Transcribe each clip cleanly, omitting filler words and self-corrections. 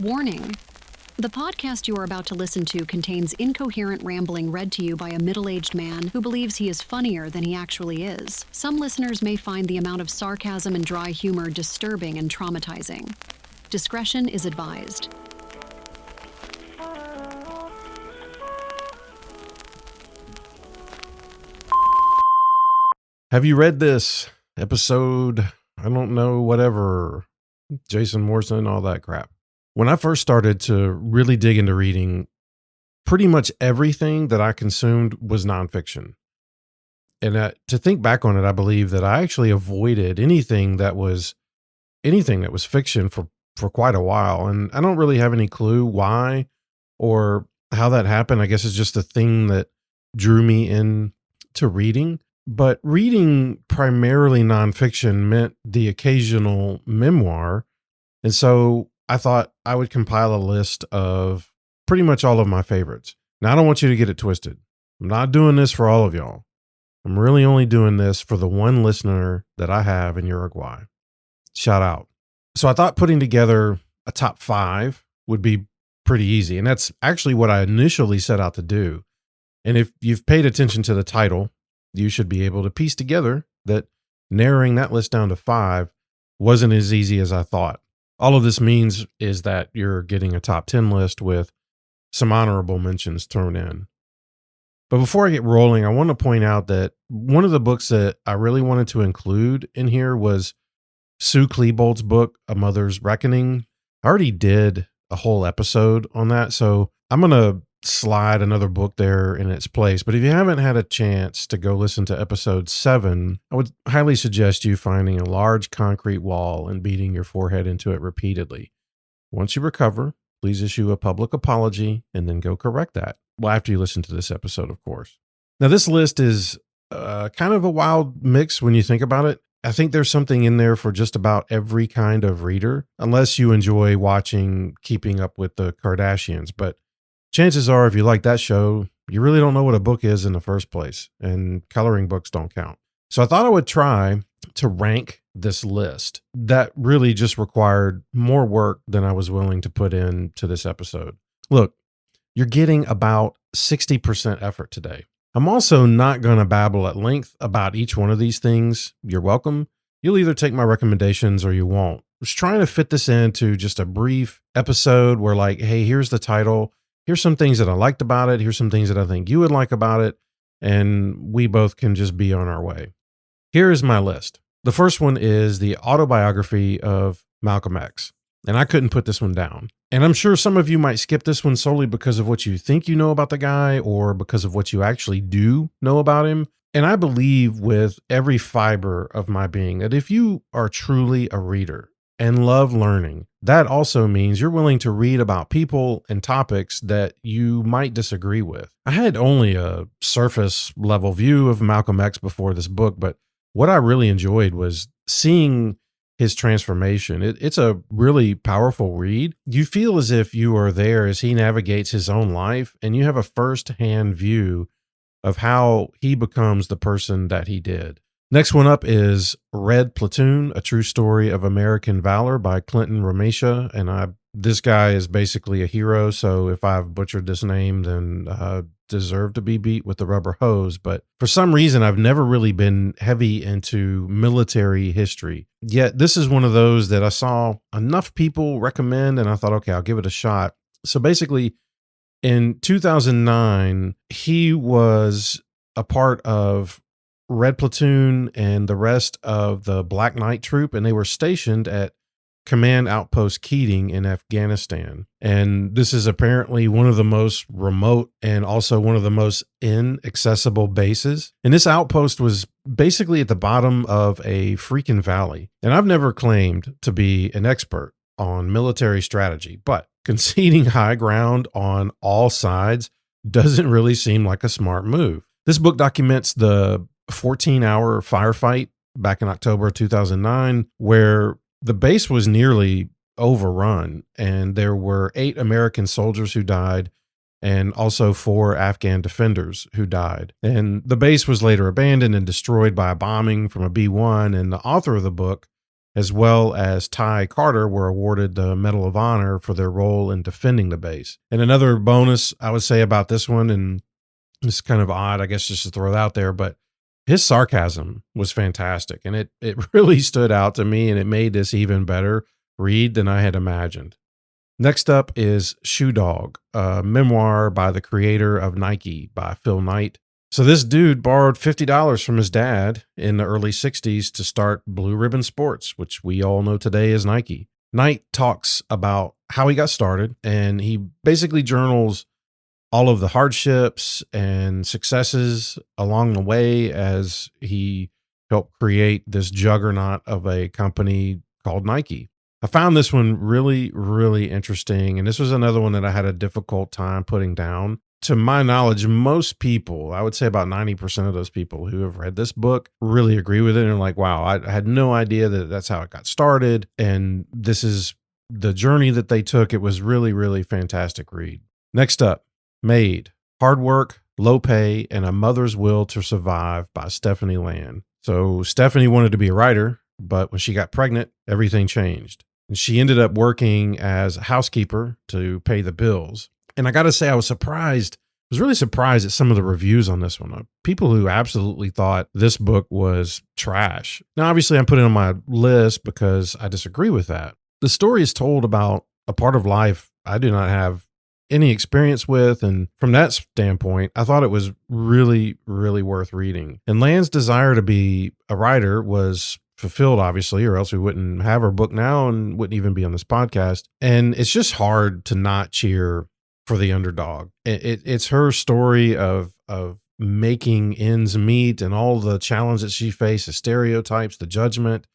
Warning. The podcast you are about to listen to contains incoherent rambling read to you by a middle-aged man who believes he is funnier than he actually is. Some listeners may find the amount of sarcasm and dry humor disturbing and traumatizing. Discretion is advised. Have you read this episode? I don't know, whatever. Jason Morrison, all that crap. When I first started to really dig into reading, pretty much everything that I consumed was nonfiction. And to think back on it, I believe that I actually avoided anything that was fiction for quite a while. And I don't really have any clue why or how that happened. I guess it's just a thing that drew me into reading. But reading primarily nonfiction meant the occasional memoir. And so I thought I would compile a list of pretty much all of my favorites. Now, I don't want you to get it twisted. I'm not doing this for all of y'all. I'm really only doing this for the one listener that I have in Uruguay. Shout out. So I thought putting together a top 5 would be pretty easy. And that's actually what I initially set out to do. And if you've paid attention to the title, you should be able to piece together that narrowing that list down to 5 wasn't as easy as I thought. All of this means is that you're getting a top 10 list with some honorable mentions thrown in. But before I get rolling, I want to point out that one of the books that I really wanted to include in here was Sue Klebold's book, A Mother's Reckoning. I already did a whole episode on that, so I'm going to slide another book there in its place. But if you haven't had a chance to go listen to episode 7, I would highly suggest you finding a large concrete wall and beating your forehead into it repeatedly. Once you recover, please issue a public apology and then go correct that. Well, after you listen to this episode, of course. Now, this list is kind of a wild mix when you think about it. I think there's something in there for just about every kind of reader, unless you enjoy watching Keeping Up with the Kardashians. But chances are, if you like that show, you really don't know what a book is in the first place, and coloring books don't count. So I thought I would try to rank this list. That really just required more work than I was willing to put into this episode. Look, you're getting about 60% effort today. I'm also not going to babble at length about each one of these things. You're welcome. You'll either take my recommendations or you won't. I was trying to fit this into just a brief episode where, like, hey, here's the title. Here's some things that I liked about it. Here's some things that I think you would like about it. And we both can just be on our way. Here is my list. The first one is the autobiography of Malcolm X. And I couldn't put this one down. And I'm sure some of you might skip this one solely because of what you think you know about the guy or because of what you actually do know about him. And I believe with every fiber of my being that if you are truly a reader and love learning, that also means you're willing to read about people and topics that you might disagree with. I had only a surface level view of Malcolm X before this book, but what I really enjoyed was seeing his transformation. It's a really powerful read. You feel as if you are there as he navigates his own life, and you have a first-hand view of how he becomes the person that he did. Next one up is Red Platoon, A True Story of American Valor by Clinton Ramesha. And this guy is basically a hero. So if I've butchered this name, then deserve to be beat with the rubber hose. But for some reason, I've never really been heavy into military history. Yet this is one of those that I saw enough people recommend, and I thought, okay, I'll give it a shot. So basically, in 2009, he was a part of Red Platoon and the rest of the Black Knight Troop, and they were stationed at Command Outpost Keating in Afghanistan. And this is apparently one of the most remote and also one of the most inaccessible bases. And this outpost was basically at the bottom of a freaking valley. And I've never claimed to be an expert on military strategy, but conceding high ground on all sides doesn't really seem like a smart move. This book documents the 14-hour firefight back in October 2009, where the base was nearly overrun, and there were 8 American soldiers who died and also 4 Afghan defenders who died. And the base was later abandoned and destroyed by a bombing from a B-1, and the author of the book as well as Ty Carter were awarded the Medal of Honor for their role in defending the base. And another bonus I would say about this one, and it's kind of odd, I guess, just to throw it out there, but his sarcasm was fantastic. And it really stood out to me, and it made this even better read than I had imagined. Next up is Shoe Dog, a memoir by the creator of Nike by Phil Knight. So this dude borrowed $50 from his dad in the early 60s to start Blue Ribbon Sports, which we all know today as Nike. Knight talks about how he got started, and he basically journals all of the hardships and successes along the way as he helped create this juggernaut of a company called Nike. I found this one really, really interesting, and this was another one that I had a difficult time putting down. To my knowledge, most people, I would say about 90% of those people who have read this book really agree with it and are like, wow, I had no idea that that's how it got started, and this is the journey that they took. It was really, really fantastic read. Next up, Made, Hard Work, Low Pay, and a Mother's Will to Survive by Stephanie Land. So Stephanie wanted to be a writer, but when she got pregnant, everything changed. And she ended up working as a housekeeper to pay the bills. And I got to say, I was really surprised at some of the reviews on this one. People who absolutely thought this book was trash. Now, obviously, I'm putting it on my list because I disagree with that. The story is told about a part of life I do not have any experience with. And from that standpoint, I thought it was really, really worth reading. And Land's desire to be a writer was fulfilled, obviously, or else we wouldn't have her book now and wouldn't even be on this podcast. And it's just hard to not cheer for the underdog. It's her story of making ends meet and all the challenges that she faced, the stereotypes, the judgment,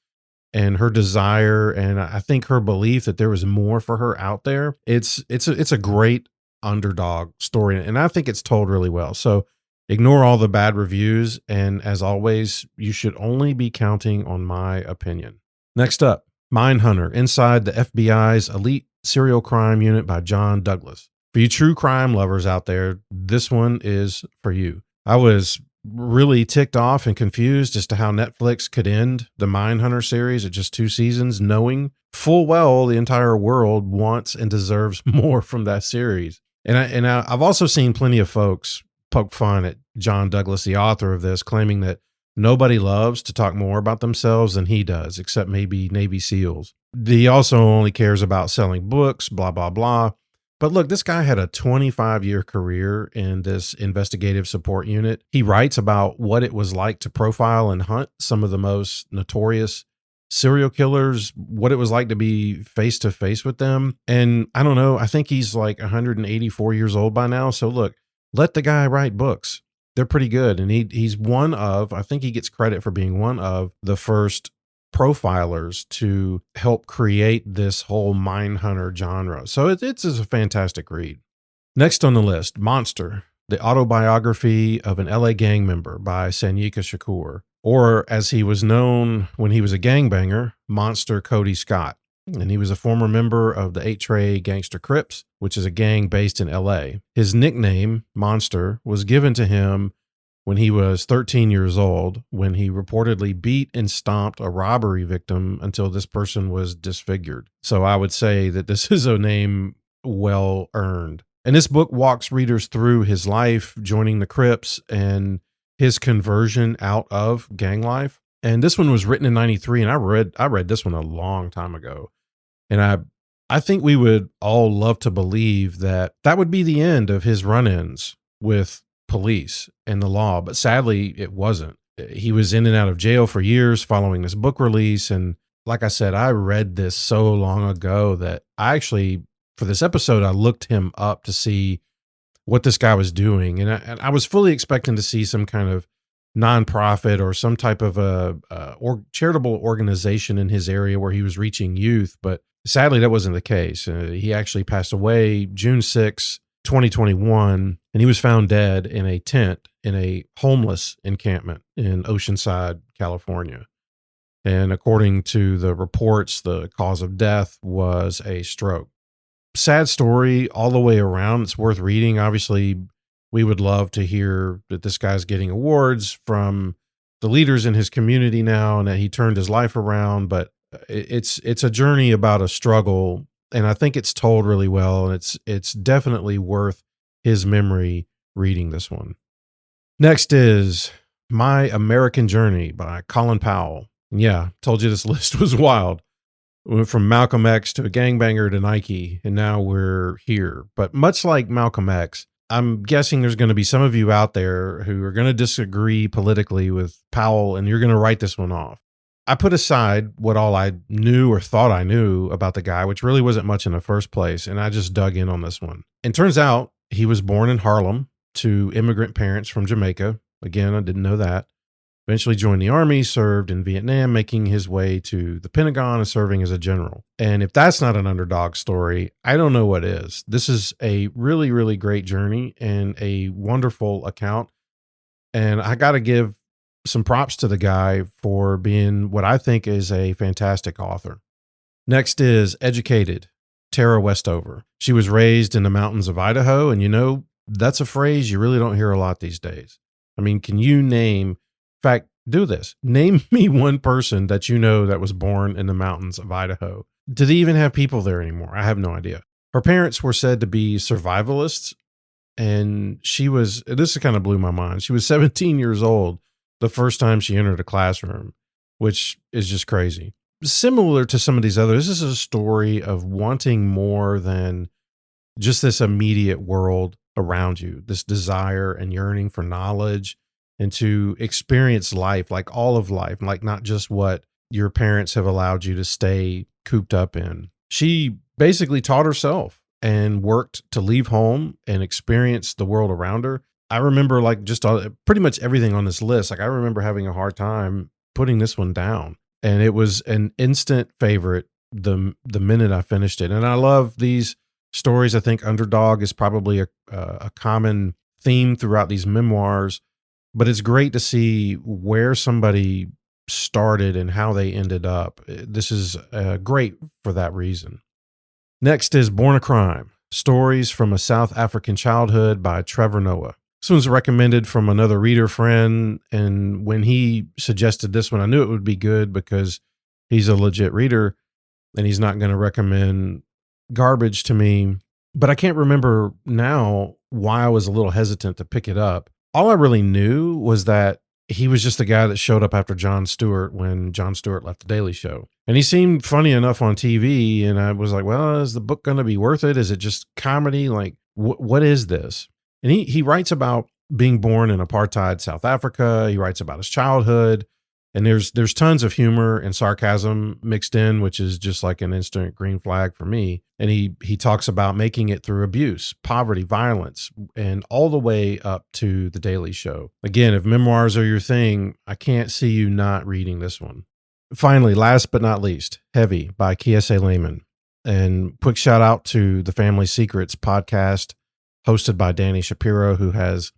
and her desire. And I think her belief that there was more for her out there. It's a great underdog story. And I think it's told really well. So ignore all the bad reviews. And as always, you should only be counting on my opinion. Next up, Mindhunter, Inside the FBI's Elite Serial Crime Unit by John Douglas. For you true crime lovers out there, this one is for you. I was really ticked off and confused as to how Netflix could end the Mindhunter series at just 2 seasons, knowing full well the entire world wants and deserves more from that series. And I've also seen plenty of folks poke fun at John Douglas, the author of this, claiming that nobody loves to talk more about themselves than he does, except maybe Navy SEALs. He also only cares about selling books, blah, blah, blah. But look, this guy had a 25-year career in this investigative support unit. He writes about what it was like to profile and hunt some of the most notorious serial killers, what it was like to be face to face with them. And I don't know, I think he's like 184 years old by now. So look, let the guy write books. They're pretty good. And he's one of, I think he gets credit for being one of the first profilers to help create this whole Mindhunter genre. So it's a fantastic read. Next on the list, Monster, the autobiography of an LA gang member by Sanyika Shakur, or as he was known when he was a gangbanger, Monster Cody Scott. And he was a former member of the 8-Tray Gangster Crips, which is a gang based in LA. His nickname, Monster, was given to him when he was 13 years old, when he reportedly beat and stomped a robbery victim until this person was disfigured. So I would say that this is a name well earned. And this book walks readers through his life, joining the Crips, and his conversion out of gang life. And this one was written in 93, and I read this one a long time ago. And I think we would all love to believe that that would be the end of his run-ins with police and the law, but sadly it wasn't. He was in and out of jail for years following this book release. And like I said, I read this so long ago that I actually, for this episode, I looked him up to see what this guy was doing. And I was fully expecting to see some kind of nonprofit or some type of a charitable organization in his area where he was reaching youth. But sadly, that wasn't the case. He actually passed away June 6, 2021, and he was found dead in a tent in a homeless encampment in Oceanside, California. And according to the reports, the cause of death was a stroke. Sad story all the way around. It's worth reading. Obviously, we would love to hear that this guy's getting awards from the leaders in his community now and that he turned his life around. But It's a journey about a struggle, and I think it's told really well, and it's definitely worth his memory reading this one. Next is My American Journey by Colin Powell. And yeah, told you this list was wild. We went from Malcolm X to a gangbanger to Nike, and now we're here. But much like Malcolm X, I'm guessing there's going to be some of you out there who are going to disagree politically with Powell, and you're going to write this one off. I put aside what all I knew or thought I knew about the guy, which really wasn't much in the first place, and I just dug in on this one. And turns out he was born in Harlem to immigrant parents from Jamaica. Again, I didn't know that. Eventually joined the army, served in Vietnam, making his way to the Pentagon and serving as a general. And if that's not an underdog story, I don't know what is. This is a really, really great journey and a wonderful account. And I got to give some props to the guy for being what I think is a fantastic author. Next is Educated, Tara Westover. She was raised in the mountains of Idaho, and that's a phrase you really don't hear a lot these days. I mean, can you name, in fact, do this. Name me one person that you know that was born in the mountains of Idaho. Do they even have people there anymore? I have no idea. Her parents were said to be survivalists, and this kind of blew my mind. She was 17 years old the first time she entered a classroom, which is just crazy. Similar to some of these others, this is a story of wanting more than just this immediate world around you, this desire and yearning for knowledge and to experience life, like all of life, like not just what your parents have allowed you to stay cooped up in. She basically taught herself and worked to leave home and experience the world around her. I remember pretty much everything on this list. Like I remember having a hard time putting this one down, and it was an instant favorite the minute I finished it. And I love these stories. I think underdog is probably a common theme throughout these memoirs, but it's great to see where somebody started and how they ended up. This is great for that reason. Next is Born a Crime, Stories from a South African Childhood by Trevor Noah. This one's recommended from another reader friend, and when he suggested this one, I knew it would be good because he's a legit reader and he's not going to recommend garbage to me. But I can't remember now why I was a little hesitant to pick it up. All I really knew was that he was just the guy that showed up after Jon Stewart when Jon Stewart left The Daily Show. And he seemed funny enough on TV, and I was like, well, is the book going to be worth it? Is it just comedy? Like, what is this? And he writes about being born in apartheid South Africa. He writes about his childhood, and there's tons of humor and sarcasm mixed in, which is just like an instant green flag for me. And he talks about making it through abuse, poverty, violence, and all the way up to The Daily Show. Again, if memoirs are your thing, I can't see you not reading this one. Finally, last but not least, Heavy by Kiese Lehman. And quick shout out to the Family Secrets podcast hosted by Danny Shapiro, who has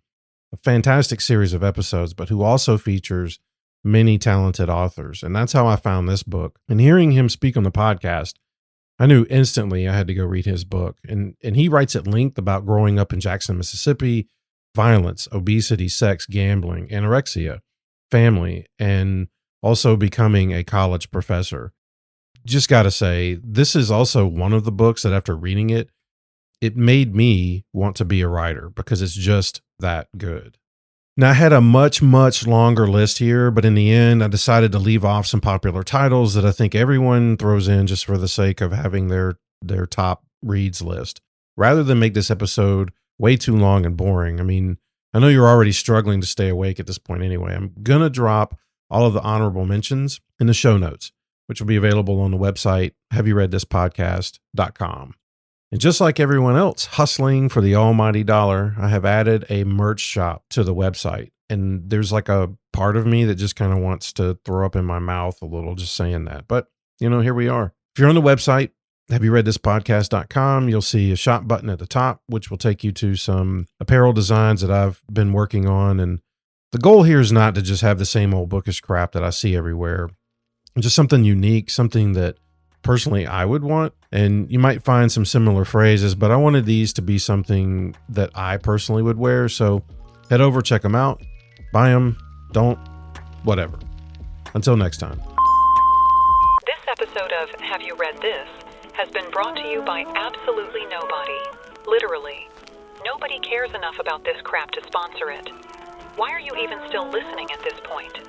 a fantastic series of episodes, but who also features many talented authors. And that's how I found this book. And hearing him speak on the podcast, I knew instantly I had to go read his book. And he writes at length about growing up in Jackson, Mississippi, violence, obesity, sex, gambling, anorexia, family, and also becoming a college professor. Just got to say, this is also one of the books that after reading it, it made me want to be a writer because it's just that good. Now, I had a much, much longer list here, but in the end, I decided to leave off some popular titles that I think everyone throws in just for the sake of having their top reads list, rather than make this episode way too long and boring. I mean, I know you're already struggling to stay awake at this point anyway. I'm going to drop all of the honorable mentions in the show notes, which will be available on the website, haveyoureadthispodcast.com. And just like everyone else hustling for the almighty dollar, I have added a merch shop to the website. And there's like a part of me that just kind of wants to throw up in my mouth a little just saying that. But, here we are. If you're on the website, haveyoureadthispodcast.com, you'll see a shop button at the top, which will take you to some apparel designs that I've been working on. And the goal here is not to just have the same old bookish crap that I see everywhere. Just something unique, something that personally I would want. And you might find some similar phrases, but I wanted these to be something that I personally would wear. So head over, check them out, buy them, don't, whatever. Until next time. This episode Have You Read This? Has been brought to you by absolutely nobody. Literally. Nobody cares enough about this crap to sponsor it. Why are you even still listening at this point?